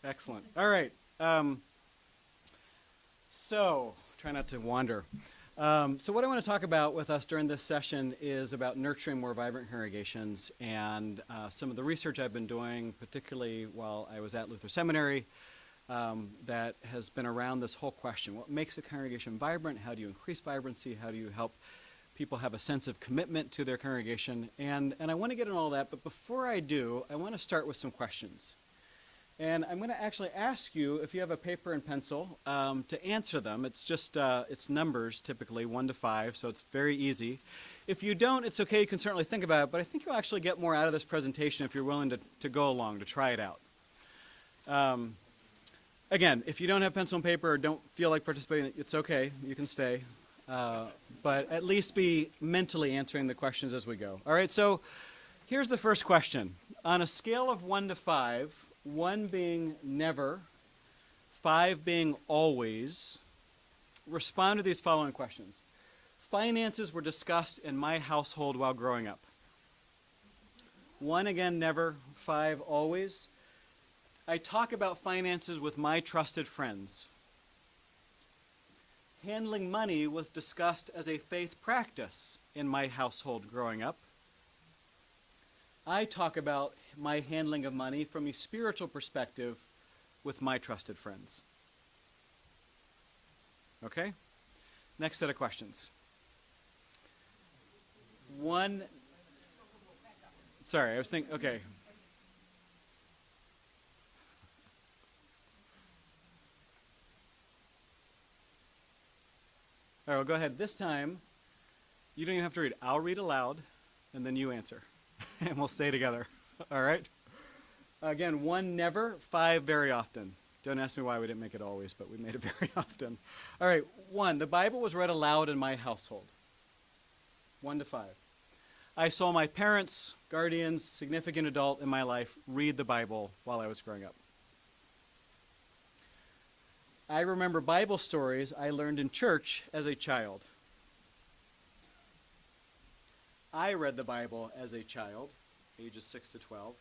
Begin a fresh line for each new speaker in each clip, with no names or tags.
Excellent. All right. So, try not to wander. So what I want to talk about with us during this session is about nurturing more vibrant congregations and some of the research I've been doing, particularly while I was at Luther Seminary, that has been around this whole question. What makes a congregation vibrant? How do you increase vibrancy? How do you help people have a sense of commitment to their congregation? And I want to get into all that, but before I do, I want to start with some questions. And I'm going to actually ask you, if you have a paper and pencil, to answer them. It's just, it's numbers, typically, 1 to 5, so it's very easy. If you don't, it's okay, you can certainly think about it, but I think you'll actually get more out of this presentation if you're willing to go along, to try it out. Again, if you don't have pencil and paper or don't feel like participating, it's okay, you can stay. But at least be mentally answering the questions as we go. All right, so here's the first question. On a scale of 1 to 5, 1 being never, 5 being always, respond to these following questions. Finances were discussed in my household while growing up. 1 again, never, 5 always. I talk about finances with my trusted friends. Handling money was discussed as a faith practice in my household growing up. I talk about my handling of money from a spiritual perspective with my trusted friends. Okay? Next set of questions. 1, sorry, I was thinking, okay. All right, well, go ahead. This time, you don't even have to read. I'll read aloud, and then you answer. And we'll stay together. All right? Again, 1 never, 5 very often. Don't ask me why we didn't make it always, but we made it very often. All right, 1, the Bible was read aloud in my household. 1 to 5. I saw my parents, guardians, significant adult in my life read the Bible while I was growing up. I remember Bible stories I learned in church as a child. I read the Bible as a child, ages 6 to 12.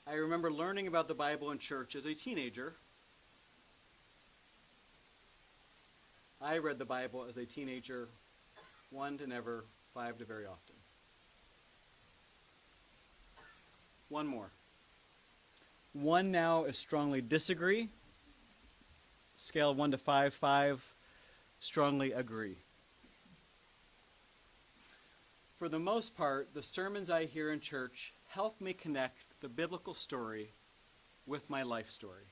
I remember learning about the Bible in church as a teenager. I read the Bible as a teenager, 1 to never, 5 to very often. 1 more. 1 now is strongly disagree. Scale of 1 to 5, 5 strongly agree. For the most part, the sermons I hear in church help me connect the biblical story with my life story.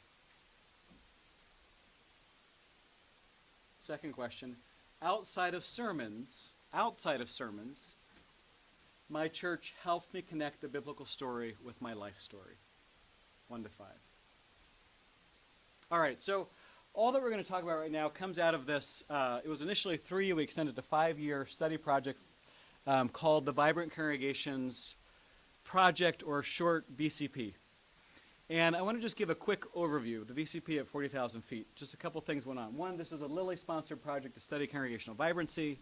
Second question, outside of sermons, my church helped me connect the biblical story with my life story. 1 to 5. All right, so all that we're going to talk about right now comes out of this, it was initially 3, we extended to 5-year study project called the Vibrant Congregations Project, or short VCP. And I want to just give a quick overview. The VCP at 40,000 feet. Just a couple things went on. 1, this is a Lilly-sponsored project to study congregational vibrancy.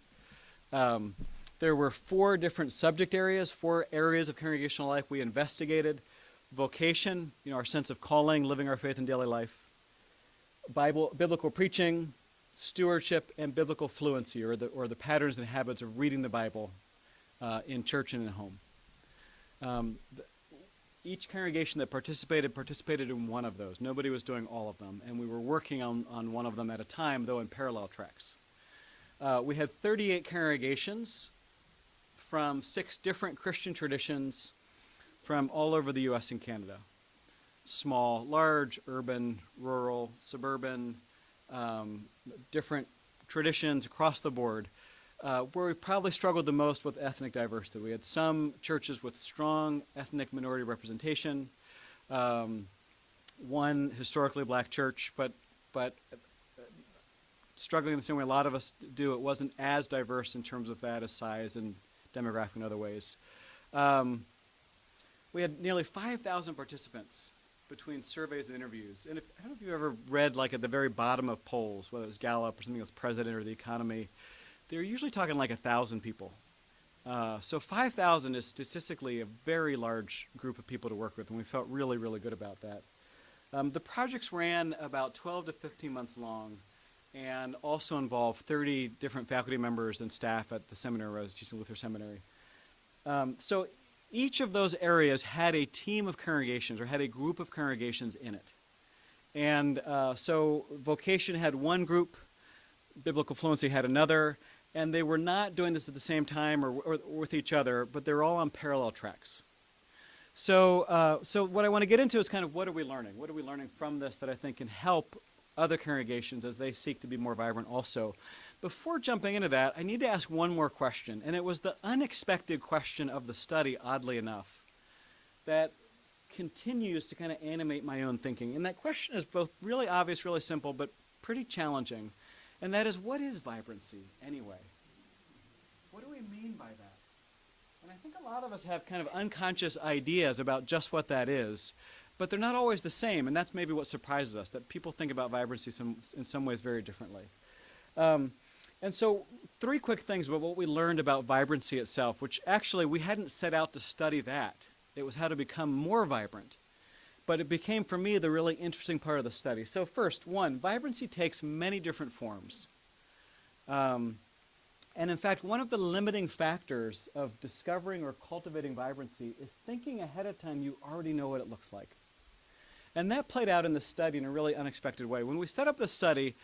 There were 4 different subject areas, 4 areas of congregational life we investigated. Vocation, our sense of calling, living our faith in daily life. Biblical preaching, stewardship, and biblical fluency, or the patterns and habits of reading the Bible in church and in home. Each congregation that participated in one of those. Nobody was doing all of them, and we were working on one of them at a time, though in parallel tracks. We had 38 congregations from 6 different Christian traditions from all over the U.S. and Canada. Small, large, urban, rural, suburban, different traditions across the board. Where we probably struggled the most with ethnic diversity. We had some churches with strong ethnic minority representation, 1 historically black church, but struggling the same way a lot of us do. It wasn't as diverse in terms of that as size and demographic in other ways. We had nearly 5,000 participants between surveys and interviews. And I don't know if you've ever read, like, at the very bottom of polls, whether it was Gallup or something else, President or The Economy, they're usually talking like 1,000 people. So 5,000 is statistically a very large group of people to work with, and we felt really, really good about that. The projects ran about 12 to 15 months long and also involved 30 different faculty members and staff at the seminary where I was teaching Luther Seminary. So each of those areas had a team of congregations or had a group of congregations in it. And so vocation had one group, biblical fluency had another, and they were not doing this at the same time or with each other, but they're all on parallel tracks. So what I want to get into is kind of what are we learning? What are we learning from this that I think can help other congregations as they seek to be more vibrant also? Before jumping into that, I need to ask one more question, and it was the unexpected question of the study, oddly enough, that continues to kind of animate my own thinking. And that question is both really obvious, really simple, but pretty challenging. And that is, what is vibrancy anyway? What do we mean by that? And I think a lot of us have kind of unconscious ideas about just what that is, but they're not always the same, and that's maybe what surprises us, that people think about vibrancy in some ways very differently. And so 3 quick things about what we learned about vibrancy itself, which actually we hadn't set out to study that. It was how to become more vibrant. But it became, for me, the really interesting part of the study. So first, 1, vibrancy takes many different forms. And in fact, one of the limiting factors of discovering or cultivating vibrancy is thinking ahead of time you already know what it looks like. And that played out in the study in a really unexpected way. When we set up the study,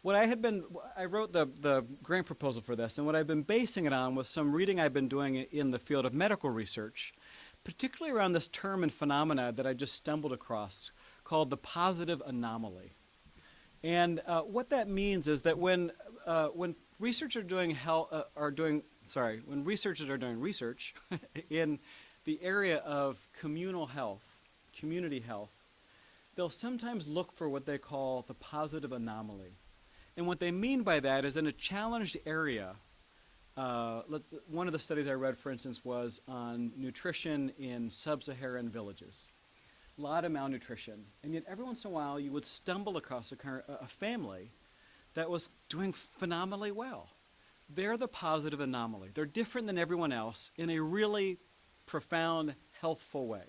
I wrote the grant proposal for this, and what I've been basing it on was some reading I've been doing in the field of medical research, particularly around this term and phenomena that I just stumbled across called the positive anomaly. And what that means is that when researchers are doing research in the area of communal health, community health, they'll sometimes look for what they call the positive anomaly. And what they mean by that is in a challenged area, one of the studies I read, for instance, was on nutrition in sub-Saharan villages. A lot of malnutrition. And yet every once in a while you would stumble across a family that was doing phenomenally well. They're the positive anomaly. They're different than everyone else in a really profound, healthful way.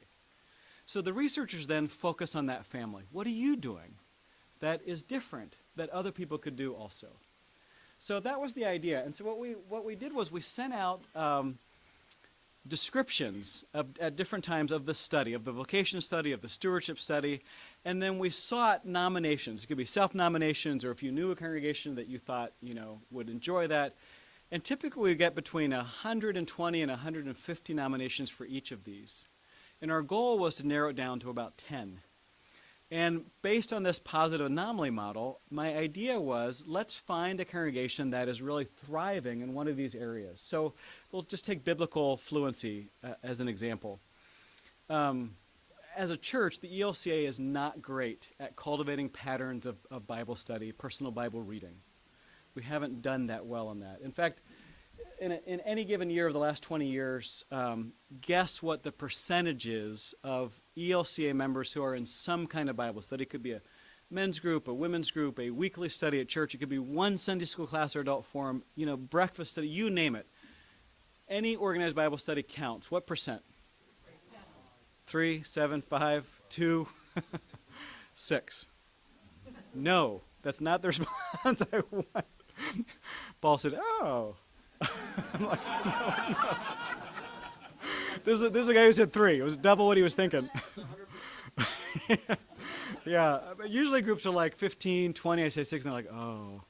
So the researchers then focus on that family. What are you doing that is different that other people could do also? So that was the idea. And so what we did was we sent out descriptions at different times of the study, of the vocation study, of the stewardship study, and then we sought nominations. It could be self-nominations, or if you knew a congregation that you thought would enjoy that. And typically we get between 120 and 150 nominations for each of these. And our goal was to narrow it down to about 10. And based on this positive anomaly model, my idea was, let's find a congregation that is really thriving in one of these areas. So we'll just take biblical fluency as an example. As a church, the ELCA is not great at cultivating patterns of Bible study, personal Bible reading. We haven't done that well on that. In fact, in any given year of the last 20 years, guess what the percentage is of ELCA members who are in some kind of Bible study. It could be a men's group, a women's group, a weekly study at church. It could be one Sunday school class or adult forum, breakfast study, you name it. Any organized Bible study counts. What percent? 3, 7, 5, 2, 6. No, that's not the response I want. Paul said, oh. I'm like, no. This is a guy who said 3. It was double what he was thinking. Yeah, but usually groups are like 15, 20, I say 6, and they're like, oh.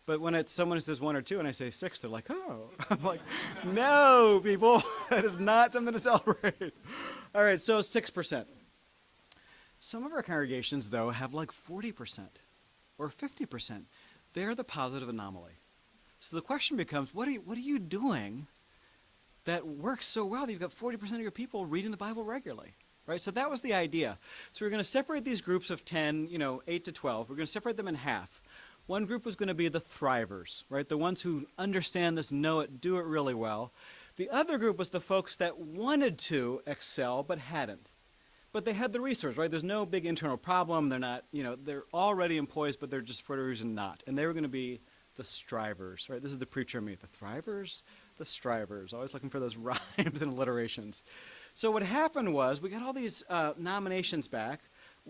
But when it's someone who says 1 or 2 and I say 6, they're like, oh. I'm like, no, people, that is not something to celebrate. All right, so 6%. Some of our congregations, though, have like 40% or 50%. They're the positive anomaly. So the question becomes, what are you doing that works so well that you've got 40% of your people reading the Bible regularly, right? So that was the idea. So we're going to separate these groups of 10, 8 to 12. We're going to separate them in half. One group was going to be the thrivers, right? The ones who understand this, know it, do it really well. The other group was the folks that wanted to excel but hadn't. But they had the resource, right? There's no big internal problem. They're not, they're already employees, but they're just for whatever reason not. And they were going to be the strivers, right? This is the preacher in me. The thrivers, the strivers. Always looking for those rhymes and alliterations. So what happened was we got all these nominations back.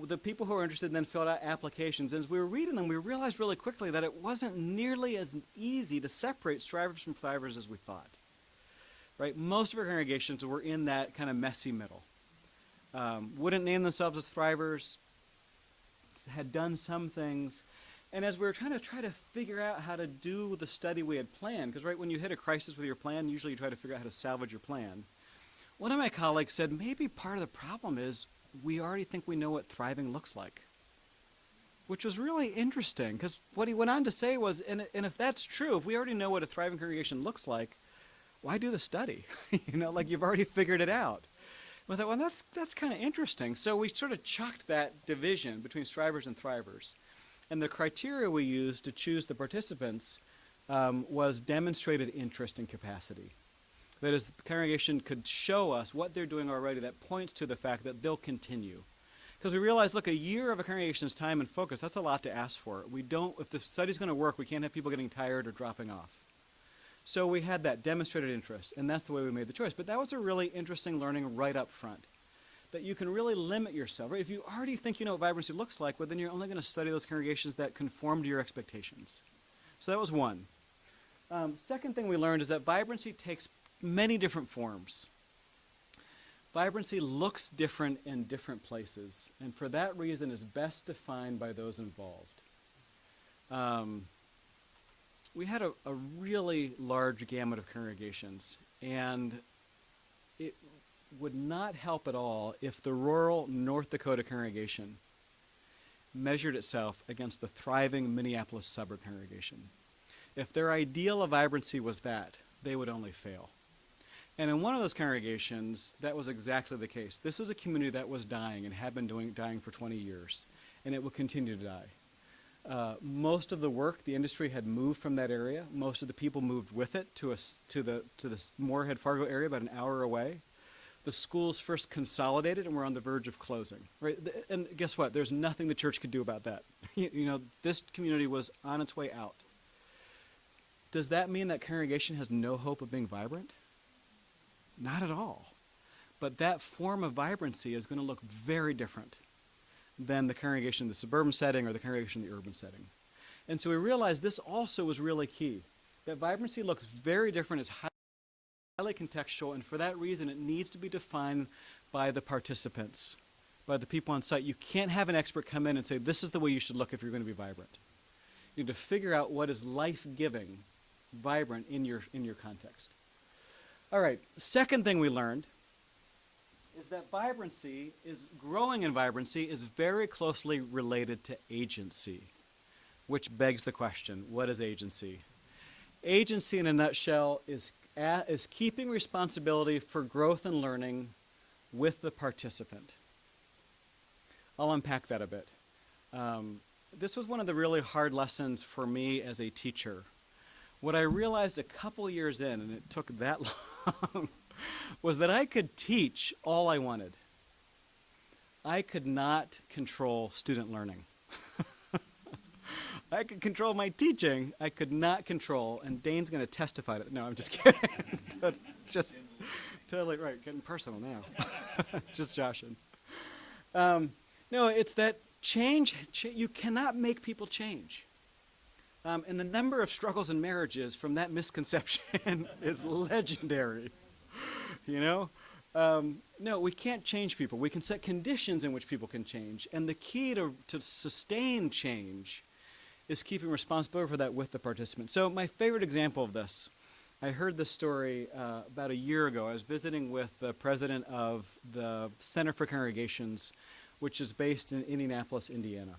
the people who were interested then filled out applications. And as we were reading them, we realized really quickly that it wasn't nearly as easy to separate strivers from thrivers as we thought. Right? Most of our congregations were in that kind of messy middle. Wouldn't name themselves as thrivers, had done some things. And as we were trying to figure out how to do the study we had planned, because right when you hit a crisis with your plan, usually you try to figure out how to salvage your plan. One of my colleagues said, maybe part of the problem is we already think we know what thriving looks like, which was really interesting, because what he went on to say was, and if that's true, if we already know what a thriving congregation looks like, why do the study? Like you've already figured it out. I thought, well, that's kind of interesting. So we sort of chucked that division between strivers and thrivers. And the criteria we used to choose the participants was demonstrated interest and capacity. That is, the congregation could show us what they're doing already that points to the fact that they'll continue. Because we realized, look, a year of a congregation's time and focus, that's a lot to ask for. If the study's going to work, we can't have people getting tired or dropping off. So we had that demonstrated interest, and that's the way we made the choice. But that was a really interesting learning right up front, that you can really limit yourself. Right? If you already think you know what vibrancy looks like, well, then you're only going to study those congregations that conform to your expectations. So that was one. Second thing we learned is that vibrancy takes many different forms. Vibrancy looks different in different places, and for that reason is best defined by those involved. We had a really large gamut of congregations, and it would not help at all if the rural North Dakota congregation measured itself against the thriving Minneapolis suburb congregation. If their ideal of vibrancy was that, they would only fail. And in one of those congregations, that was exactly the case. This was a community that was dying and had been dying for 20 years, and it will continue to die. Most of the work, the industry had moved from that area. Most of the people moved with it to the Moorhead Fargo area, about an hour away. The schools first consolidated and were on the verge of closing. Right? And guess what? There's nothing the church could do about that. This community was on its way out. Does that mean that congregation has no hope of being vibrant? Not at all. But that form of vibrancy is going to look very different than the congregation in the suburban setting or the congregation in the urban setting. And so we realized this also was really key, that vibrancy looks very different, is highly contextual, and for that reason it needs to be defined by the participants, by the people on site. You can't have an expert come in and say, this is the way you should look if you're going to be vibrant. You need to figure out what is life-giving, vibrant in your context. All right, second thing we learned is that growing in vibrancy is very closely related to agency, which begs the question, what is agency? Agency in a nutshell is keeping responsibility for growth and learning with the participant. I'll unpack that a bit. This was one of the really hard lessons for me as a teacher. What I realized a couple years in, and it took that long, was that I could teach all I wanted. I could not control student learning. I could control my teaching. I could not control, and Dane's going to testify to it. No, I'm just kidding. Just totally right, getting personal now. Just joshing. No, it's that change, you cannot make people change. And the number of struggles in marriages from that misconception is legendary. No, we can't change people. We can set conditions in which people can change. And the key to sustain change is keeping responsibility for that with the participants. So my favorite example of this, I heard this story about a year ago. I was visiting with the president of the Center for Congregations, which is based in Indianapolis, Indiana.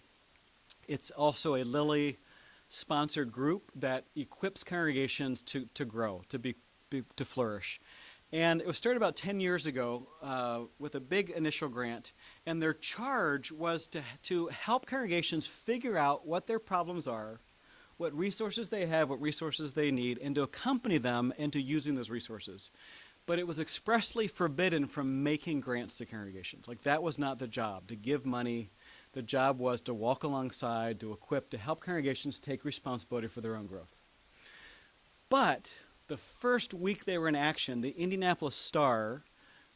It's also a Lilly-sponsored group that equips congregations to grow, to flourish. And it was started about 10 years ago with a big initial grant, and their charge was to help congregations figure out what their problems are, what resources they have, what resources they need, and to accompany them into using those resources. But it was expressly forbidden from making grants to congregations. Like, that was not the job, to give money. The job was to walk alongside, to equip, to help congregations take responsibility for their own growth. But the first week they were in action, the Indianapolis Star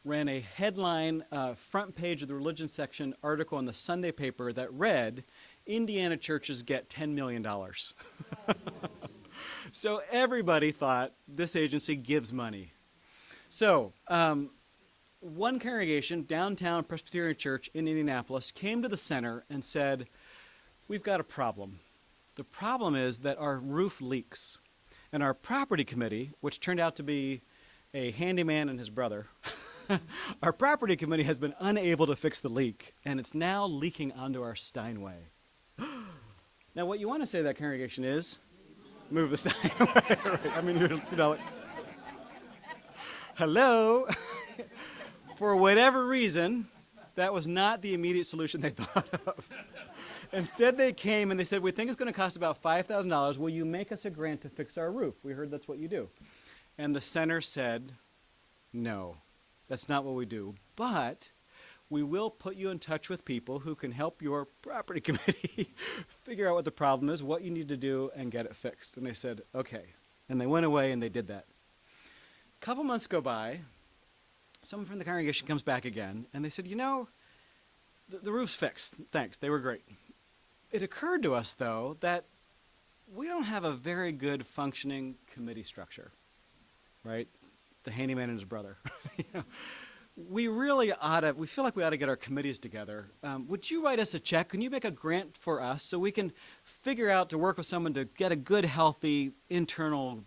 ran a headline front page of the religion section article in the Sunday paper that read, Indiana churches get $10 million. So everybody thought this agency gives money. So one congregation, Downtown Presbyterian Church in Indianapolis, came to the center and said, we've got a problem. The problem is that our roof leaks. And our property committee, which turned out to be a handyman and his brother, our property committee has been unable to fix the leak, and it's now leaking onto our Steinway. Now, what you want to say to that congregation is, move the Steinway. Right? I mean, like, hello. For whatever reason, that was not the immediate solution they thought of. Instead, they came and they said, we think it's going to cost about $5,000. Will you make us a grant to fix our roof? We heard that's what you do. And the center said, no, that's not what we do. But we will put you in touch with people who can help your property committee figure out what the problem is, what you need to do, and get it fixed. And they said, okay. And they went away and they did that. A couple months go by. Someone from the congregation comes back again, and they said, you know, the roof's fixed. Thanks. They were great. It occurred to us, though, that we don't have a very good functioning committee structure, right? The handyman and his brother. You know, we feel like we ought to get our committees together. Would you write us a check? Can you make a grant for us so we can figure out to work with someone to get a good, healthy, internal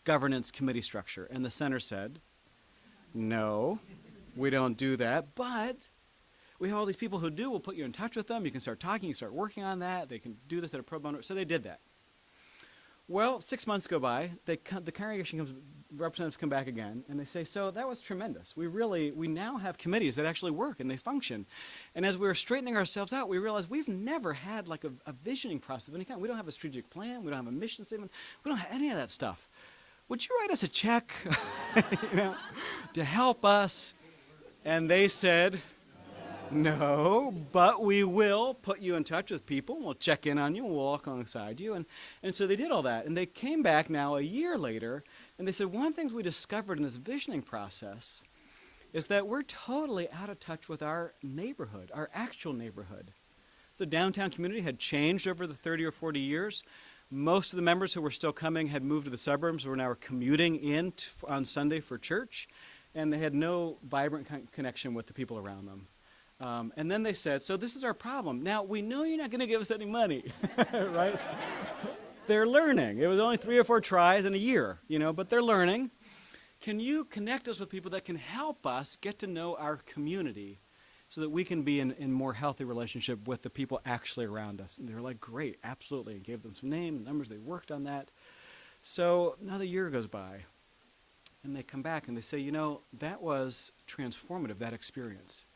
governance committee structure? And the center said, no, we don't do that, but we have all these people who do. We'll put you in touch with them. You can start talking. You start working on that. They can do this at a pro bono. So they did that. Well, 6 months go by. The congregation comes, representatives come back again, and they say, so that was tremendous. We now have committees that actually work and they function. And as we were straightening ourselves out, we realized we've never had like a visioning process of any kind. We don't have a strategic plan. We don't have a mission statement. We don't have any of that stuff. Would you write us a check to help us? And they said, no, but we will put you in touch with people. We'll check in on you. We'll walk alongside you. And so they did all that. And they came back now a year later, and they said, one of the things we discovered in this visioning process is that we're totally out of touch with our neighborhood, our actual neighborhood. So the downtown community had changed over the 30 or 40 years. Most of the members who were still coming had moved to the suburbs, were now commuting in on Sunday for church, and they had no vibrant connection with the people around them. And then they said, so this is our problem. Now, we know you're not going to give us any money, right? They're learning. It was only 3 or 4 tries in a year, but they're learning. Can you connect us with people that can help us get to know our community so that we can be in more healthy relationship with the people actually around us? And they were like, great, absolutely. And gave them some names, numbers. They worked on that. So another year goes by, and they come back and they say, that was transformative, that experience.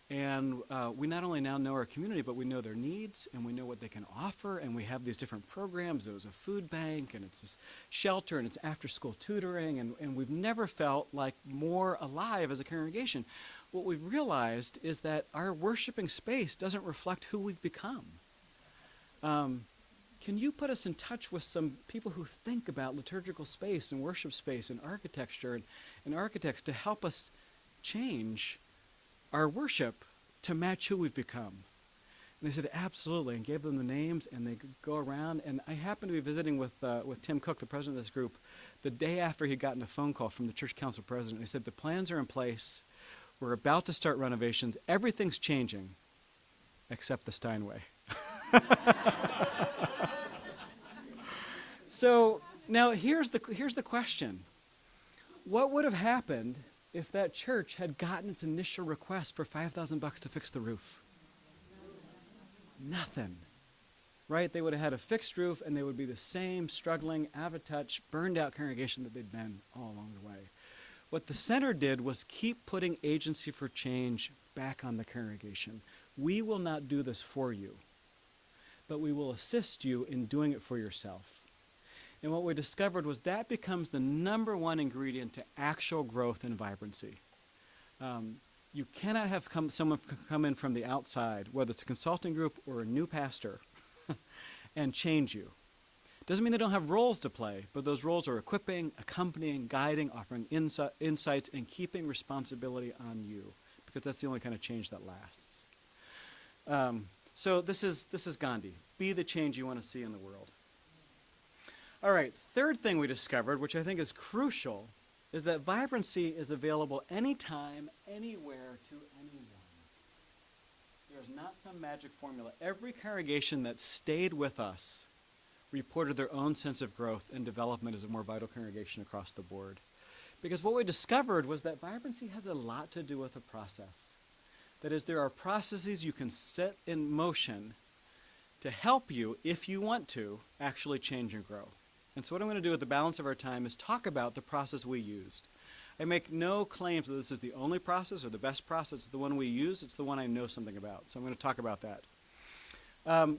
And we not only now know our community, but we know their needs, and we know what they can offer, and we have these different programs. There was a food bank, and it's this shelter, and it's after-school tutoring, and we've never felt like more alive as a congregation. What we've realized is that our worshiping space doesn't reflect who we've become. Can you put us in touch with some people who think about liturgical space and worship space and architecture and architects to help us change our worship to match who we've become? And they said, absolutely, and gave them the names, and they could go around. And I happened to be visiting with Tim Cook, the president of this group, the day after he'd gotten a phone call from the church council president. They said, the plans are in place. We're about to start renovations. Everything's changing except the Steinway. So now here's the question. What would have happened if that church had gotten its initial request for $5,000 to fix the roof? Nothing, right? They would have had a fixed roof, and they would be the same struggling, out of touch, burned out congregation that they'd been all along the way. What the center did was keep putting agency for change back on the congregation. We will not do this for you, but we will assist you in doing it for yourself. And what we discovered was that becomes the number one ingredient to actual growth and vibrancy. You cannot have someone come in from the outside, whether it's a consulting group or a new pastor, and change you. Doesn't mean they don't have roles to play, but those roles are equipping, accompanying, guiding, offering insights, and keeping responsibility on you, because that's the only kind of change that lasts. So this is Gandhi. Be the change you want to see in the world. All right, third thing we discovered, which I think is crucial, is that vibrancy is available anytime, anywhere, to anyone. There's not some magic formula. Every congregation that stayed with us reported their own sense of growth and development as a more vital congregation across the board. Because what we discovered was that vibrancy has a lot to do with a process. That is, there are processes you can set in motion to help you, if you want to, actually change and grow. And so what I'm going to do with the balance of our time is talk about the process we used. I make no claims that this is the only process or the best process. It's the one we use. It's the one I know something about. So I'm going to talk about that.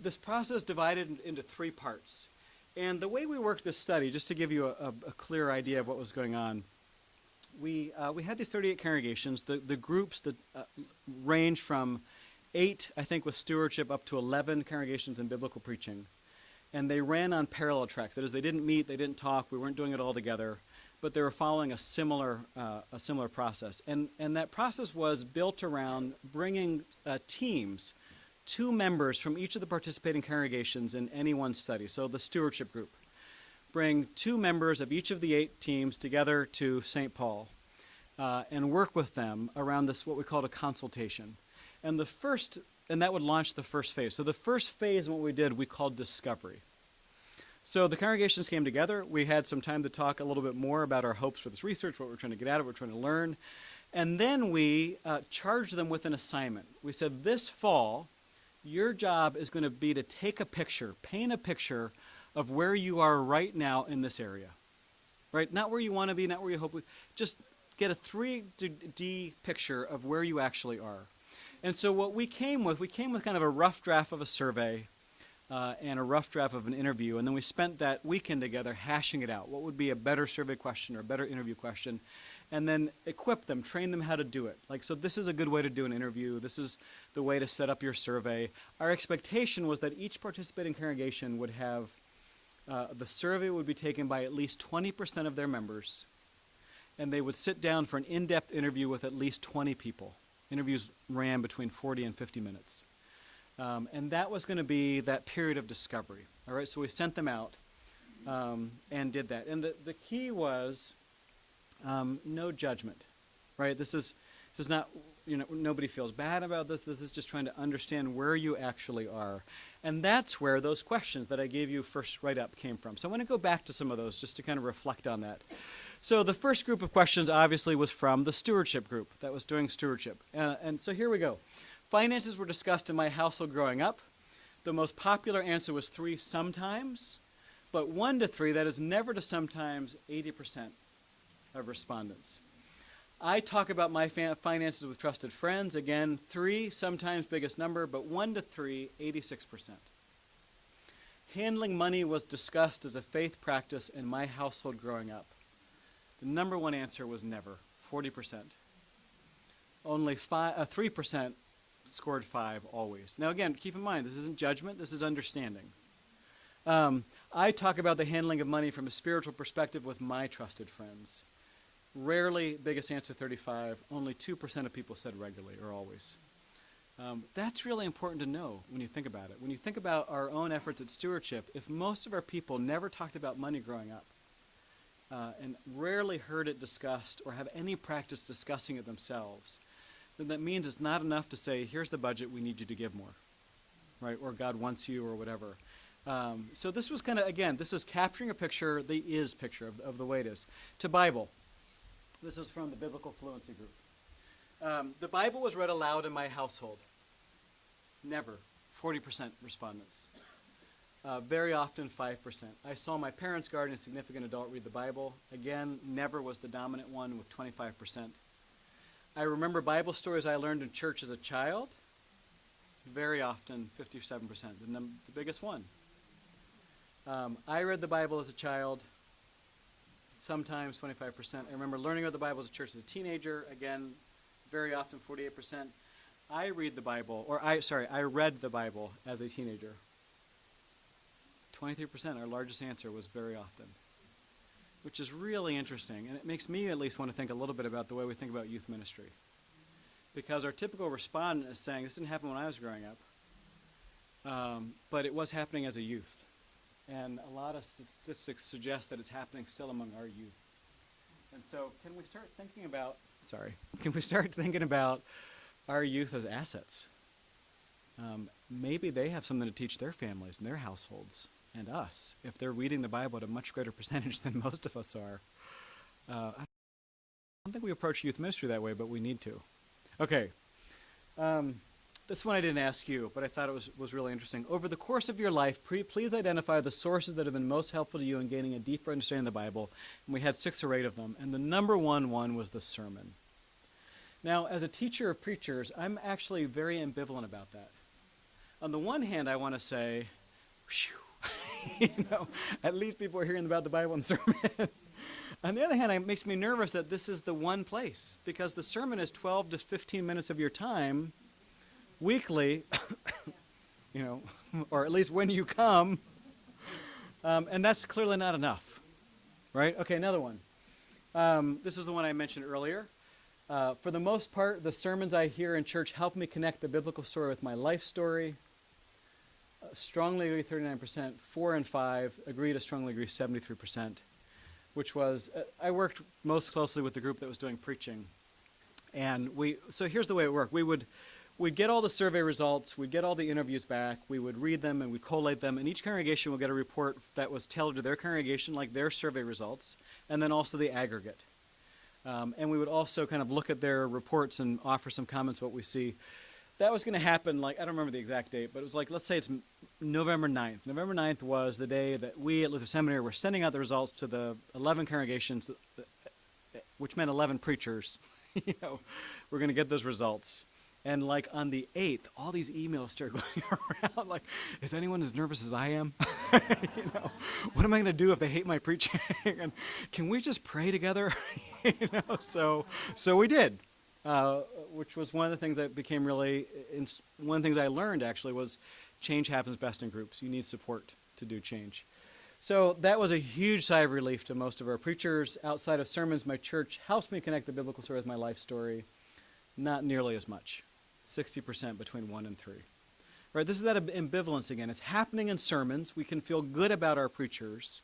This process is divided into three parts. And the way we worked this study, just to give you a clear idea of what was going on, we had these 38 congregations. The groups that range from 8, I think, with stewardship, up to 11 congregations in biblical preaching. And they ran on parallel tracks. That is, they didn't meet, they didn't talk, we weren't doing it all together, but they were following a similar process. And that process was built around bringing teams, 2 members from each of the participating congregations in any one study. So the stewardship group. Bring 2 members of each of the 8 teams together to St. Paul and work with them around this, what we called a consultation. And that would launch the first phase. So the first phase of what we did, we called discovery. So the congregations came together. We had some time to talk a little bit more about our hopes for this research, what we're trying to get out of it, what we're trying to learn. And then we charged them with an assignment. We said, this fall, your job is going to be to take a picture, paint a picture of where you are right now in this area. Right? Not where you want to be, not where you hope. Just get a 3D picture of where you actually are. And so what we came with kind of a rough draft of a survey and a rough draft of an interview. And then we spent that weekend together hashing it out. What would be a better survey question or a better interview question? And then equip them, train them how to do it. Like, so this is a good way to do an interview. This is the way to set up your survey. Our expectation was that each participating congregation would have, the survey would be taken by at least 20% of their members. And they would sit down for an in-depth interview with at least 20 people. Interviews ran between 40 and 50 minutes. And that was going to be that period of discovery. All right, so we sent them out and did that. And the key was no judgment, right? This is not, nobody feels bad about this. This is just trying to understand where you actually are. And that's where those questions that I gave you first right up came from. So I want to go back to some of those just to kind of reflect on that. So the first group of questions obviously was from the stewardship group that was doing stewardship. And so here we go. Finances were discussed in my household growing up. The most popular answer was 3 sometimes, but 1 to 3, that is never to sometimes, 80% of respondents. I talk about my finances with trusted friends. Again, 3, sometimes biggest number, but 1 to 3, 86%. Handling money was discussed as a faith practice in my household growing up. The number 1 answer was never, 40%. Only 3% scored 5 always. Now again, keep in mind, this isn't judgment, this is understanding. I talk about the handling of money from a spiritual perspective with my trusted friends. Rarely, biggest answer 35, only 2% of people said regularly or always. That's really important to know when you think about it. When you think about our own efforts at stewardship, if most of our people never talked about money growing up and rarely heard it discussed or have any practice discussing it themselves, then that means it's not enough to say, here's the budget, we need you to give more, right? Or God wants you or whatever. So this was kind of, again, this is capturing a picture, the is picture of the way it is. To Bible. This is from the Biblical Fluency Group. The Bible was read aloud in my household. Never. 40% respondents. Very often 5%. I saw my parents guard a significant adult read the Bible. Again, never was the dominant one with 25%. I remember Bible stories I learned in church as a child. Very often 57%, the biggest one. I read the Bible as a child. Sometimes 25%. I remember learning about the Bible as a church as a teenager. Again, very often 48%. I read the Bible as a teenager. 23%, our largest answer, was very often, which is really interesting. And it makes me at least want to think a little bit about the way we think about youth ministry. Because our typical respondent is saying, this didn't happen when I was growing up, but it was happening as a youth. And a lot of statistics suggest that it's happening still among our youth. And so can we start thinking about our youth as assets? Maybe they have something to teach their families and their households and us if they're reading the Bible at a much greater percentage than most of us are. I don't think we approach youth ministry that way, but we need to. Okay. This one I didn't ask you, but I thought it was really interesting. Over the course of your life, please identify the sources that have been most helpful to you in gaining a deeper understanding of the Bible. And we had 6 or 8 of them, and the number one was the sermon. Now, as a teacher of preachers, I'm actually very ambivalent about that. On the one hand, I want to say, at least people are hearing about the Bible and sermon. On the other hand, it makes me nervous that this is the one place, because the sermon is 12 to 15 minutes of your time weekly, or at least when you come, and that's clearly not enough, right? Okay, another one. This is the one I mentioned earlier. For the most part, the sermons I hear in church help me connect the biblical story with my life story. Strongly agree 39%, 4 and 5 agree to strongly agree 73%, which was, I worked most closely with the group that was doing preaching. And so here's the way it worked. We'd get all the survey results, we'd get all the interviews back, we would read them and we'd collate them, and each congregation would get a report that was tailored to their congregation, like their survey results, and then also the aggregate. And we would also kind of look at their reports and offer some comments what we see. That was going to happen, I don't remember the exact date, but it was let's say it's November 9th. November 9th was the day that we at Luther Seminary were sending out the results to the 11 congregations, which meant 11 preachers. We're going to get those results. And on the 8th, all these emails started going around, is anyone as nervous as I am? What am I going to do if they hate my preaching? And can we just pray together? So we did, which was one of the things that became really, one of the things I learned actually was change happens best in groups. You need support to do change. So that was a huge sigh of relief to most of our preachers. Outside of sermons, my church helps me connect the biblical story with my life story. Not nearly as much. 60% between 1 and 3. Right, this is that ambivalence again. It's happening in sermons. We can feel good about our preachers,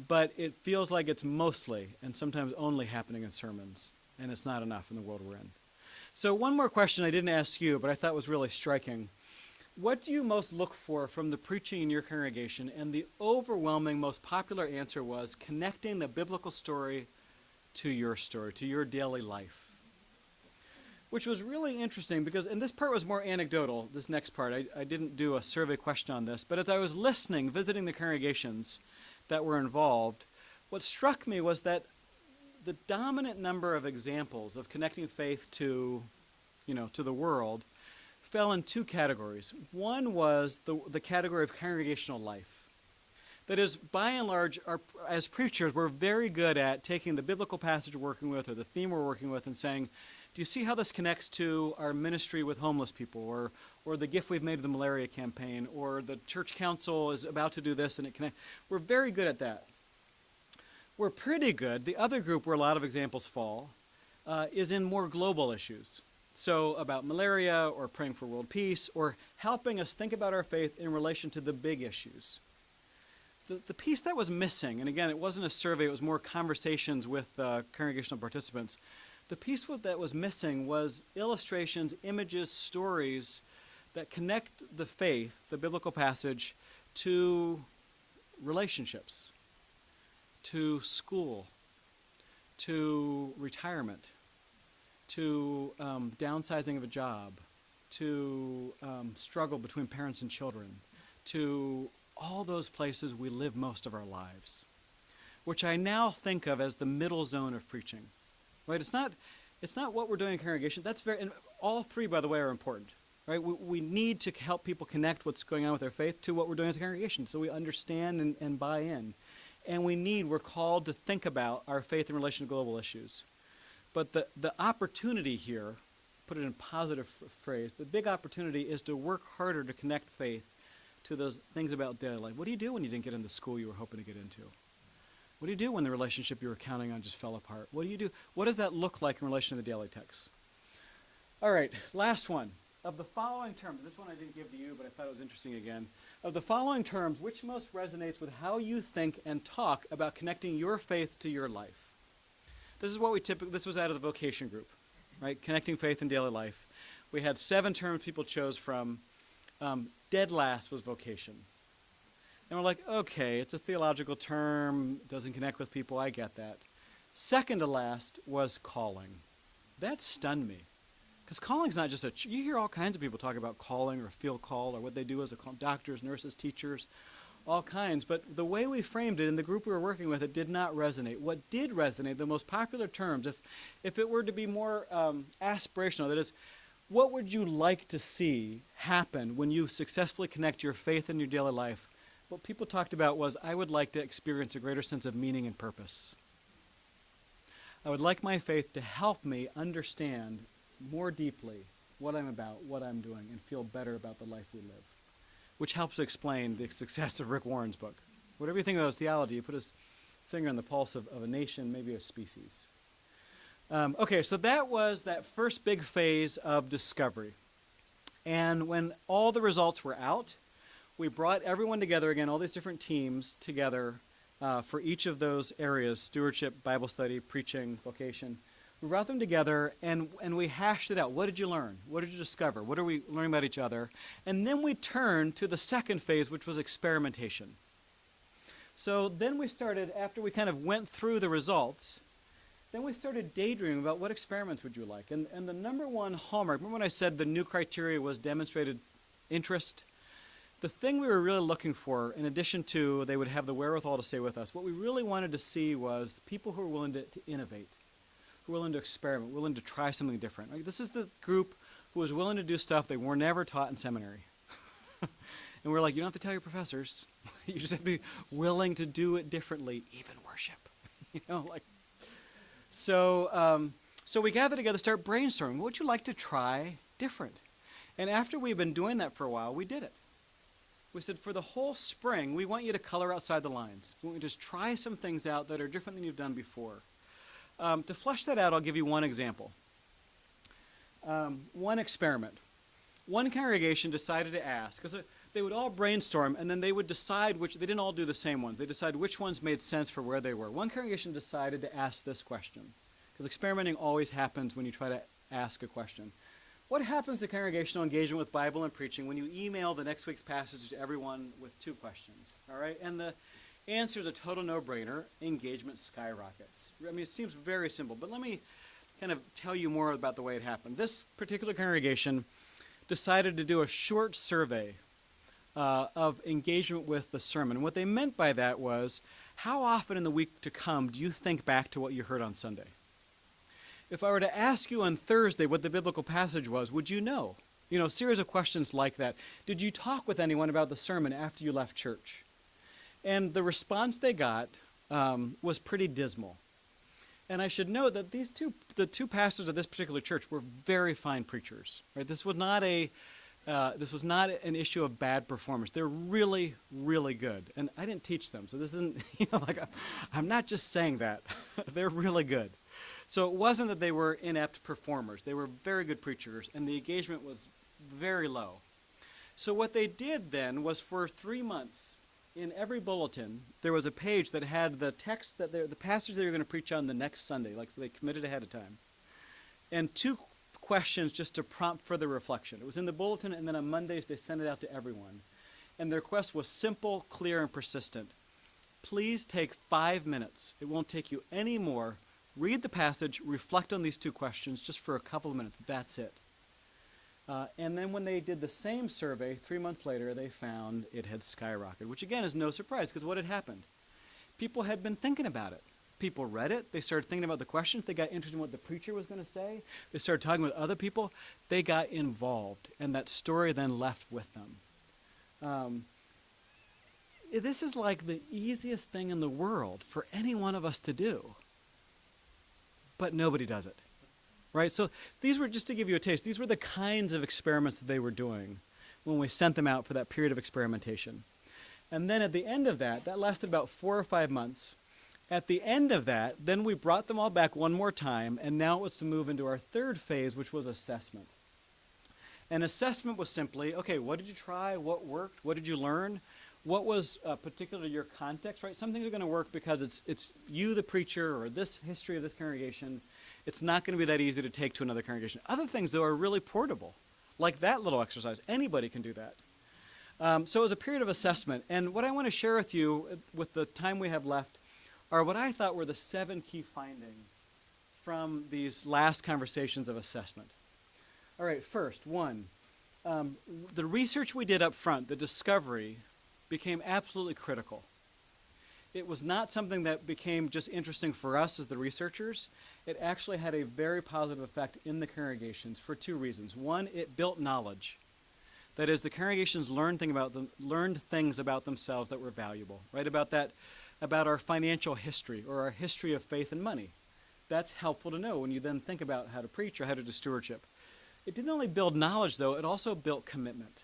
but it feels like it's mostly and sometimes only happening in sermons, and it's not enough in the world we're in. So one more question I didn't ask you, but I thought was really striking. What do you most look for from the preaching in your congregation? And the overwhelming, most popular answer was connecting the biblical story, to your daily life. Which was really interesting because, and this part was more anecdotal, this next part. I didn't do a survey question on this, but as I was listening, visiting the congregations that were involved, what struck me was that the dominant number of examples of connecting faith to the world fell in 2 categories. One was the category of congregational life. That is, by and large, as preachers, we're very good at taking the biblical passage we're working with or the theme we're working with and saying, do you see how this connects to our ministry with homeless people or the gift we've made to the malaria campaign or the church council is about to do this and it connects? We're very good at that. We're pretty good. The other group where a lot of examples fall is in more global issues. So about malaria or praying for world peace or helping us think about our faith in relation to the big issues. The piece that was missing, and again, it wasn't a survey, it was more conversations with congregational participants. The piece that was missing was illustrations, images, stories that connect the faith, the biblical passage, to relationships, to school, to retirement, to downsizing of a job, to struggle between parents and children, to all those places we live most of our lives, which I now think of as the middle zone of preaching. Right? It's not what we're doing in congregation. That's and all 3, by the way, are important. Right? We need to help people connect what's going on with their faith to what we're doing as a congregation, so we understand and buy in. And we're called to think about our faith in relation to global issues. But the opportunity here, put it in positive phrase, the big opportunity is to work harder to connect faith to those things about daily life. What do you do when you didn't get into the school you were hoping to get into? What do you do when the relationship you were counting on just fell apart? What do you do? What does that look like in relation to the daily text? All right, last one. Of the following terms, this one I didn't give to you, but I thought it was interesting again. Of the following terms, which most resonates with how you think and talk about connecting your faith to your life? This is what we this was out of the vocation group, right? Connecting faith and daily life. We had 7 terms people chose from. Dead last was vocation. And we're like, okay, it's a theological term, doesn't connect with people, I get that. Second to last was calling. That stunned me. Because calling's not just you hear all kinds of people talk about calling or feel called or what they do as doctors, nurses, teachers, all kinds. But the way we framed it in the group we were working with, it did not resonate. What did resonate, the most popular terms, if it were to be more aspirational, that is, what would you like to see happen when you successfully connect your faith in your daily life? What people talked about was, I would like to experience a greater sense of meaning and purpose. I would like my faith to help me understand more deeply what I'm about, what I'm doing, and feel better about the life we live, which helps to explain the success of Rick Warren's book. Whatever you think about his theology, you put his finger on the pulse of a nation, maybe a species. Okay, so that was that first big phase of discovery. And when all the results were out, we brought everyone together again, all these different teams together for each of those areas, stewardship, Bible study, preaching, vocation. We brought them together and we hashed it out. What did you learn? What did you discover? What are we learning about each other? And then we turned to the second phase, which was experimentation. So then we started, after we kind of went through the results, then we started daydreaming about what experiments would you like. And the number one hallmark, remember when I said the new criteria was demonstrated interest? The thing we were really looking for, in addition to they would have the wherewithal to stay with us, what we really wanted to see was people who were willing to innovate, who were willing to experiment, willing to try something different. Right? This is the group who was willing to do stuff they were never taught in seminary. And we're like, you don't have to tell your professors. You just have to be willing to do it differently, even worship. So we gathered together, start brainstorming. What would you like to try different? And after we've been doing that for a while, we did it. We said, for the whole spring, we want you to color outside the lines. We want you to just try some things out that are different than you've done before. To flesh that out, I'll give you one example. One experiment. One congregation decided to ask, because they would all brainstorm, and then they would decide they didn't all do the same ones. They decided which ones made sense for where they were. One congregation decided to ask this question, because experimenting always happens when you try to ask a question. What happens to congregational engagement with Bible and preaching when you email the next week's passage to everyone with 2 questions? All right, and the answer is a total no-brainer. Engagement skyrockets. I mean, it seems very simple, but let me kind of tell you more about the way it happened. This particular congregation decided to do a short survey of engagement with the sermon. What they meant by that was, how often in the week to come do you think back to what you heard on Sunday? If I were to ask you on Thursday what the biblical passage was, would you know? A series of questions like that. Did you talk with anyone about the sermon after you left church? And the response they got was pretty dismal. And I should note that the two pastors of this particular church were very fine preachers. Right? This was not an issue of bad performance. They're really, really good. And I didn't teach them, so this isn't, I'm not just saying that. They're really good. So it wasn't that they were inept performers. They were very good preachers, and the engagement was very low. So what they did then was, for 3 months, in every bulletin, there was a page that had the text that the passage they were going to preach on the next Sunday, so they committed ahead of time, and 2 questions just to prompt further reflection. It was in the bulletin, and then on Mondays they sent it out to everyone. And the request was simple, clear, and persistent. Please take 5 minutes. It won't take you any more. Read the passage, reflect on these 2 questions just for a couple of minutes. That's it. And then when they did the same survey 3 months later, they found it had skyrocketed, which again is no surprise, because what had happened? People had been thinking about it. People read it. They started thinking about the questions. They got interested in what the preacher was going to say. They started talking with other people. They got involved, and that story then left with them. This is like the easiest thing in the world for any one of us to do, but nobody does it. Right? So these were, just to give you a taste, these were the kinds of experiments that they were doing. when we sent them out for that period of experimentation. And then at the end of that, that lasted about 4 or 5 months. At the end of that, then we brought them all back one more time, and now it was to move into our third phase, which was assessment. And assessment was simply, okay, what did you try? What worked? What did you learn? What was particular to your context, right? Some things are going to work because it's you, the preacher, or this history of this congregation. It's not going to be that easy to take to another congregation. Other things, though, are really portable, like that little exercise. Anybody can do that. So it was a period of assessment. And what I want to share with you with the time we have left are what I thought were the 7 key findings from these last conversations of assessment. All right, first, 1, the research we did up front, the discovery, became absolutely critical. It was not something that became just interesting for us as the researchers. It actually had a very positive effect in the congregations for 2 reasons. 1, it built knowledge. That is, the congregations learned things about themselves that were valuable, right? About our financial history or our history of faith and money. That's helpful to know when you then think about how to preach or how to do stewardship. It didn't only build knowledge, though, it also built commitment.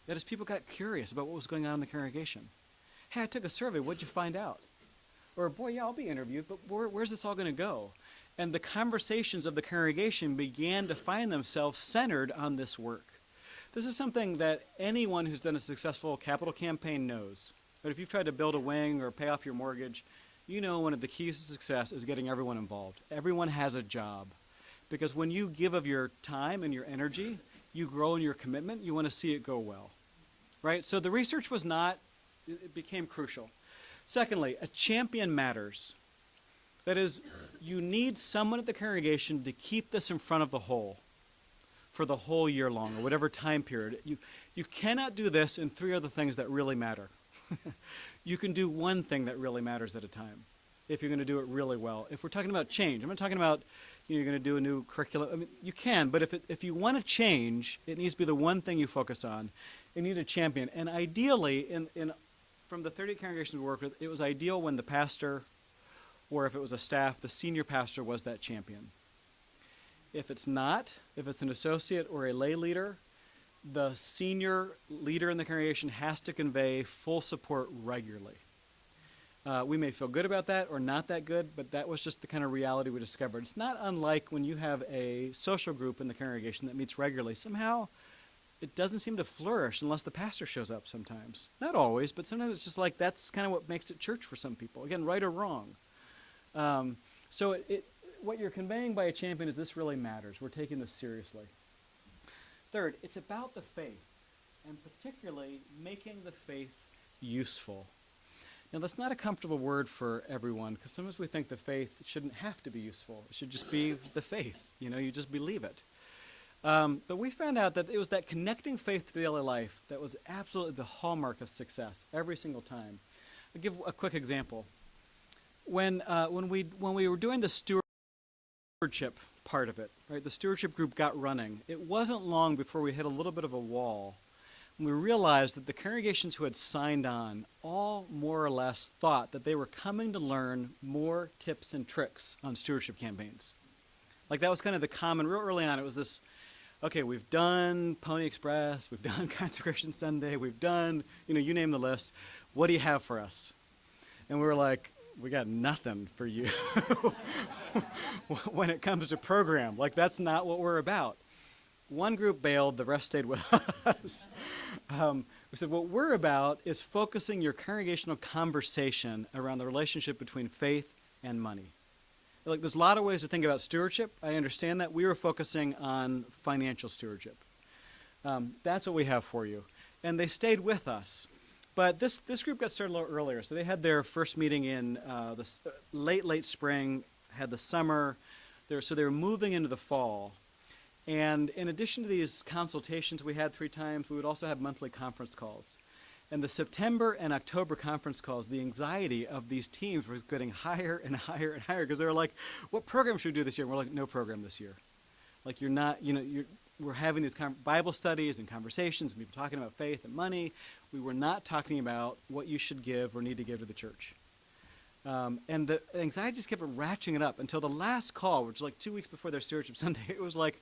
That is, people got curious about what was going on in the congregation. Hey, I took a survey, what'd you find out? Or, boy, yeah, I'll be interviewed, but where's this all going to go? And the conversations of the congregation began to find themselves centered on this work. This is something that anyone who's done a successful capital campaign knows. But if you've tried to build a wing or pay off your mortgage, you know one of the keys to success is getting everyone involved. Everyone has a job. Because when you give of your time and your energy, you grow in your commitment, you want to see it go well. Right? So the research was not, it became crucial. Secondly, a champion matters. That is, you need someone at the congregation to keep this in front of the whole for the whole year long, or whatever time period. You cannot do this in 3 other things that really matter. You can do one thing that really matters at a time if you're going to do it really well. If we're talking about change, I'm not talking about you're going to do a new curriculum. I mean, you can, but if you want to change, it needs to be the one thing you focus on. You need a champion. And ideally, from the 30 congregations we worked with, it was ideal when the pastor, or if it was a staff, the senior pastor was that champion. If it's not, if it's an associate or a lay leader, the senior leader in the congregation has to convey full support regularly. We may feel good about that or not that good, but that was just the kind of reality we discovered. It's not unlike when you have a social group in the congregation that meets regularly. Somehow, it doesn't seem to flourish unless the pastor shows up sometimes. Not always, but sometimes it's just like that's kind of what makes it church for some people. Again, right or wrong. So what you're conveying by a champion is this really matters. We're taking this seriously. Third, it's about the faith, and particularly making the faith useful. Now, that's not a comfortable word for everyone, because sometimes we think the faith shouldn't have to be useful. It should just be the faith. You just believe it. But we found out that it was that connecting faith to daily life that was absolutely the hallmark of success every single time. I'll give a quick example. When we were doing the stewardship part of it, right, the stewardship group got running, it wasn't long before we hit a little bit of a wall. And we realized that the congregations who had signed on all more or less thought that they were coming to learn more tips and tricks on stewardship campaigns. Like that was kind of the common, real early on, it was this, okay, we've done Pony Express, we've done Consecration Sunday, we've done, you name the list. What do you have for us? And we were like, we got nothing for you when it comes to program. Like, that's not what we're about. One group bailed, the rest stayed with us. We said, what we're about is focusing your congregational conversation around the relationship between faith and money. Like, there's a lot of ways to think about stewardship. I understand that. We were focusing on financial stewardship. That's what we have for you. And they stayed with us. But this group got started a little earlier. So they had their first meeting in the late spring, had the summer. So they were moving into the fall. And in addition to these consultations we had 3 times, we would also have monthly conference calls. And the September and October conference calls, the anxiety of these teams was getting higher and higher and higher because they were like, what program should we do this year? And we're like, no program this year. Like, you're not, we're having these Bible studies and conversations and people talking about faith and money. We were not talking about what you should give or need to give to the church. And the anxiety just kept ratcheting it up until the last call, which was like 2 weeks before their stewardship Sunday. It was like,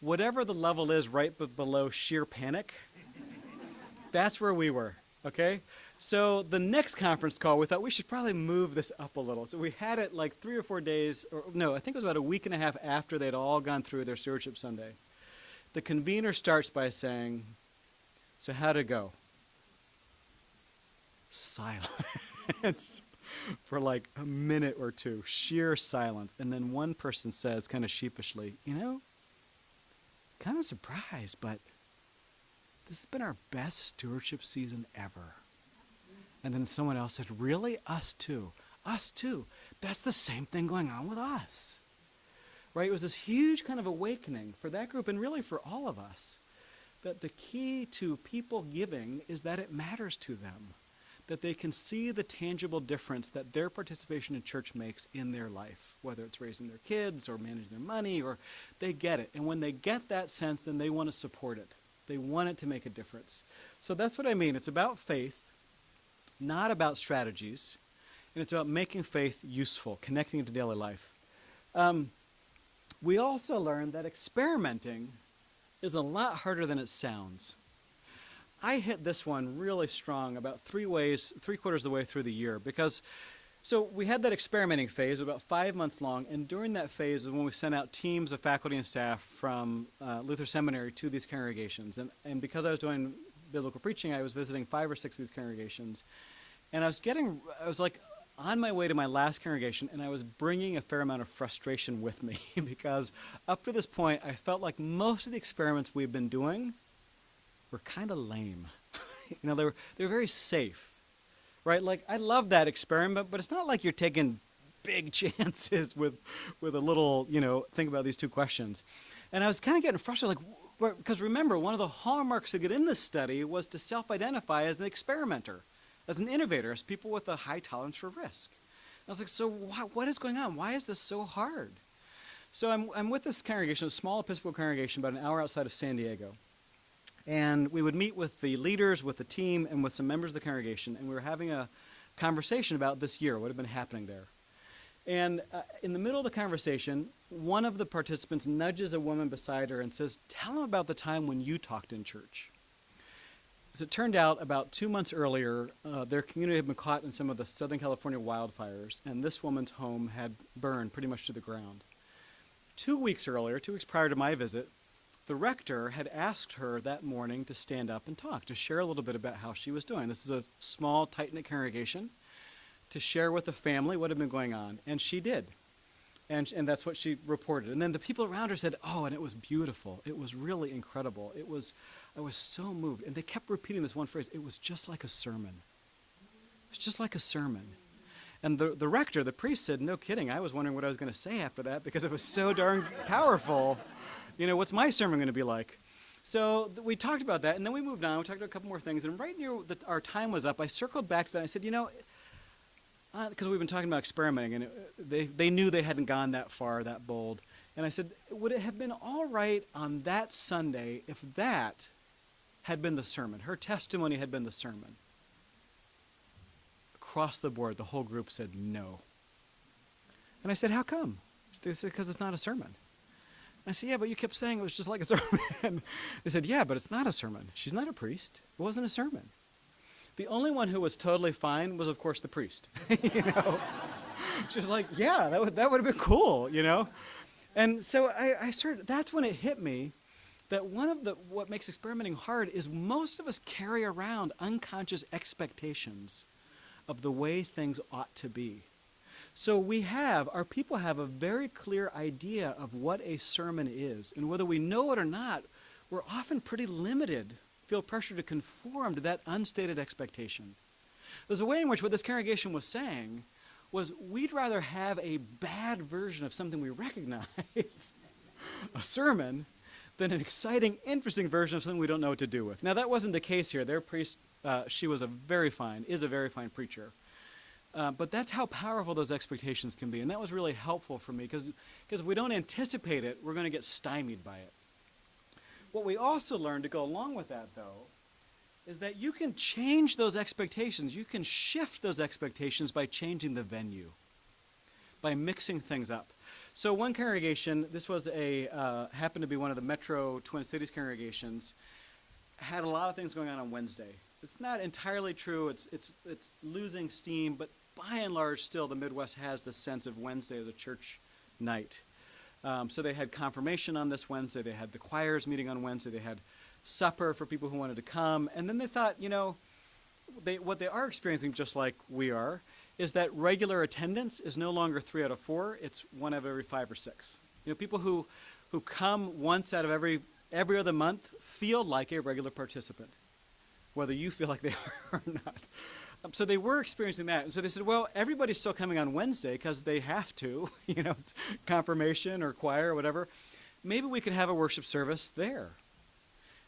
whatever the level is right below sheer panic, That's where we were, okay? So the next conference call, we thought we should probably move this up a little. So we had it like 3 or 4 days, or no, I think it was about a week and a half after they'd all gone through their Stewardship Sunday. The convener starts by saying, so how'd it go? Silence for like a minute or two, sheer silence. And then one person says kind of sheepishly, kind of surprised, but this has been our best stewardship season ever. And then someone else said, really? Us too. Us too. That's the same thing going on with us. Right? It was this huge kind of awakening for that group and really for all of us. That the key to people giving is that it matters to them. That they can see the tangible difference that their participation in church makes in their life, whether it's raising their kids or managing their money, or they get it. And when they get that sense, then they want to support it. They want it to make a difference. So that's what I mean. It's about faith, not about strategies, and it's about making faith useful, connecting it to daily life. We also learned that experimenting is a lot harder than it sounds. I hit this one really strong about 3/4 of the way through the year because, so we had that experimenting phase about 5 months long, and during that phase is when we sent out teams of faculty and staff from Luther Seminary to these congregations. And because I was doing biblical preaching, I was visiting 5 or 6 of these congregations. And I was like on my way to my last congregation, and I was bringing a fair amount of frustration with me because up to this point, I felt like most of the experiments we've been doing were kind of lame. They were very safe, right? Like, I love that experiment, but it's not like you're taking big chances with a little, think about these 2 questions. And I was kind of getting frustrated, because remember, one of the hallmarks to get in this study was to self-identify as an experimenter, as an innovator, as people with a high tolerance for risk. And I was like, so what is going on? Why is this so hard? So I'm with this congregation, a small Episcopal congregation about an hour outside of San Diego. And we would meet with the leaders, with the team, and with some members of the congregation, and we were having a conversation about this year, what had been happening there. And in the middle of the conversation, one of the participants nudges a woman beside her and says, tell them about the time when you talked in church. As it turned out, about 2 months earlier, their community had been caught in some of the Southern California wildfires, and this woman's home had burned pretty much to the ground. 2 weeks earlier, 2 weeks prior to my visit, the rector had asked her that morning to stand up and talk, to share a little bit about how she was doing. This is a small, tight-knit congregation, to share with the family what had been going on, and she did. And that's what she reported. And then the people around her said, oh, and it was beautiful. It was really incredible. I was so moved. And they kept repeating this one phrase, it was just like a sermon. It was just like a sermon. And the rector, the priest, said, no kidding, I was wondering what I was going to say after that because it was so darn powerful. What's my sermon going to be like? So we talked about that, and then we moved on. We talked about a couple more things, and right near our time was up, I circled back to that, and I said, because we've been talking about experimenting, and they knew they hadn't gone that far, that bold. And I said, would it have been all right on that Sunday if that had been the sermon? Her testimony had been the sermon. Across the board, the whole group said no. And I said, how come? They said, because it's not a sermon. I said, yeah, but you kept saying it was just like a sermon. They said, yeah, but it's not a sermon. She's not a priest. It wasn't a sermon. The only one who was totally fine was, of course, the priest. She's like, yeah, that would have been cool, And so I started, that's when it hit me that what makes experimenting hard is most of us carry around unconscious expectations of the way things ought to be. So our people have a very clear idea of what a sermon is. And whether we know it or not, we're often pretty limited, feel pressure to conform to that unstated expectation. There's a way in which what this congregation was saying was we'd rather have a bad version of something we recognize, a sermon, than an exciting, interesting version of something we don't know what to do with. Now, that wasn't the case here. Their priest, she is a very fine preacher. But that's how powerful those expectations can be. And that was really helpful for me because if we don't anticipate it, we're going to get stymied by it. What we also learned to go along with that, though, is that you can change those expectations. You can shift those expectations by changing the venue, by mixing things up. So one congregation, this was happened to be one of the Metro Twin Cities congregations, had a lot of things going on Wednesday. It's not entirely true. It's losing steam, but by and large, still the Midwest has the sense of Wednesday as a church night. So they had confirmation on this Wednesday. They had the choirs meeting on Wednesday. They had supper for people who wanted to come. And then they thought, what they are experiencing, just like we are, is that regular attendance is no longer 3 out of 4. It's 1 out of every 5 or 6. People who come once out of every other month feel like a regular participant, whether you feel like they are or not. So they were experiencing that. And so they said, well, everybody's still coming on Wednesday because they have to, it's confirmation or choir or whatever. Maybe we could have a worship service there.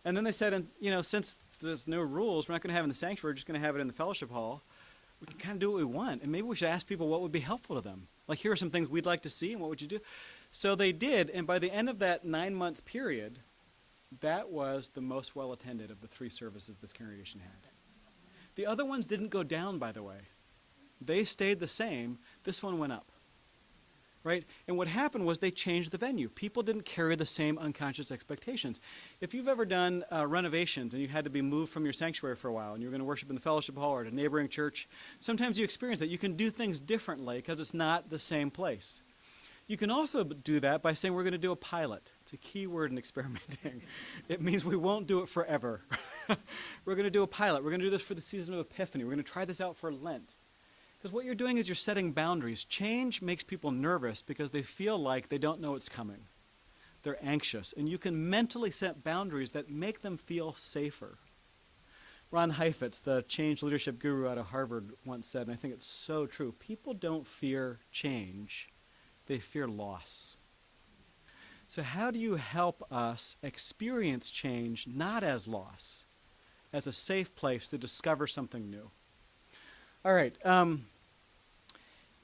And then they said, since there's no rules, we're not going to have it in the sanctuary, we're just going to have it in the fellowship hall. We can kind of do what we want. And maybe we should ask people what would be helpful to them. Like, here are some things we'd like to see, and what would you do? So they did, and by the end of that 9-month period, that was the most well-attended of the 3 services this congregation had. The other ones didn't go down, by the way. They stayed the same. This one went up, right? And what happened was they changed the venue. People didn't carry the same unconscious expectations. If you've ever done renovations and you had to be moved from your sanctuary for a while and you were going to worship in the fellowship hall or at a neighboring church, sometimes you experience that. You can do things differently because it's not the same place. You can also do that by saying we're going to do a pilot. It's a key word in experimenting. It means we won't do it forever. We're going to do a pilot. We're going to do this for the season of Epiphany. We're going to try this out for Lent. Because what you're doing is you're setting boundaries. Change makes people nervous because they feel like they don't know what's coming. They're anxious. And you can mentally set boundaries that make them feel safer. Ron Heifetz, the change leadership guru out of Harvard, once said, and I think it's so true, people don't fear change. They fear loss. So how do you help us experience change not as loss, as a safe place to discover something new? All right.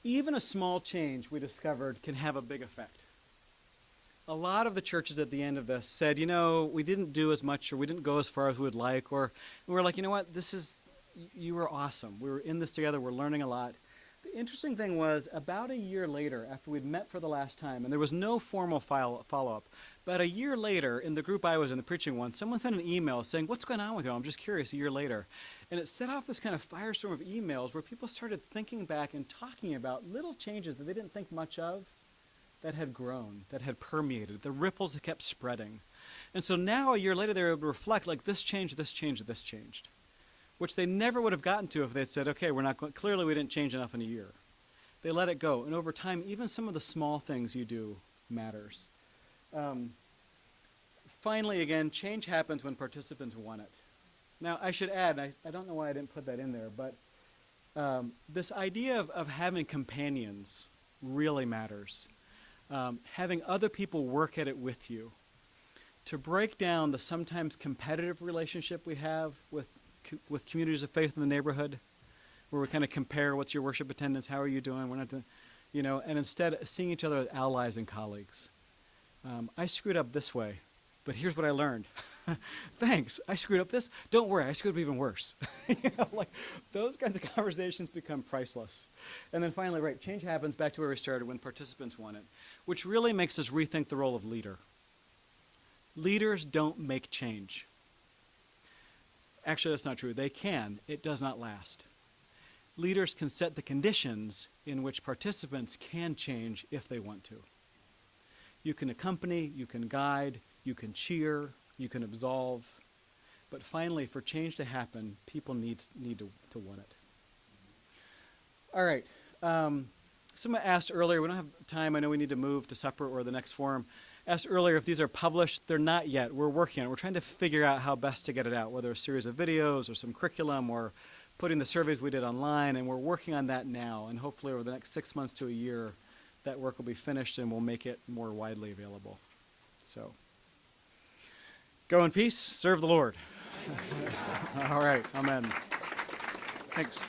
Even a small change, we discovered, can have a big effect. A lot of the churches at the end of this said, we didn't do as much, or we didn't go as far as we would like, or we were like, you were awesome. We were in this together. We're learning a lot. The interesting thing was, about a year later, after we'd met for the last time, and there was no formal follow-up, but a year later, in the group I was in, the preaching one, someone sent an email saying, what's going on with you? I'm just curious, a year later. And it set off this kind of firestorm of emails where people started thinking back and talking about little changes that they didn't think much of that had grown, that had permeated, the ripples that kept spreading. And so now, a year later, they were able to reflect, like, this changed, this changed, this changed, which they never would have gotten to if they'd said, okay, clearly we didn't change enough in a year. They let it go. And over time, even some of the small things you do matters. Finally, again, change happens when participants want it. Now, I should add, I don't know why I didn't put that in there, but this idea of having companions really matters. Having other people work at it with you to break down the sometimes competitive relationship we have with communities of faith in the neighborhood, where we kind of compare, what's your worship attendance, how are you doing, we're not doing, and instead seeing each other as allies and colleagues. I screwed up this way, but here's what I learned. Thanks, I screwed up this. Don't worry, I screwed up even worse. Like those kinds of conversations become priceless. And then finally, right, change happens back to where we started when participants want it, which really makes us rethink the role of leader. Leaders don't make change. Actually, that's not true. They can. It does not last. Leaders can set the conditions in which participants can change if they want to. You can accompany, you can guide, you can cheer, you can absolve. But finally, for change to happen, people need to want it. All right. Someone asked earlier, we don't have time, I know we need to move to supper or the next forum. Asked earlier if these are published. They're not yet. We're working on it. We're trying to figure out how best to get it out, whether a series of videos or some curriculum or putting the surveys we did online, and we're working on that now. And hopefully over the next 6 months to a year, that work will be finished and we'll make it more widely available. So, go in peace, serve the Lord. All right, amen. Thanks.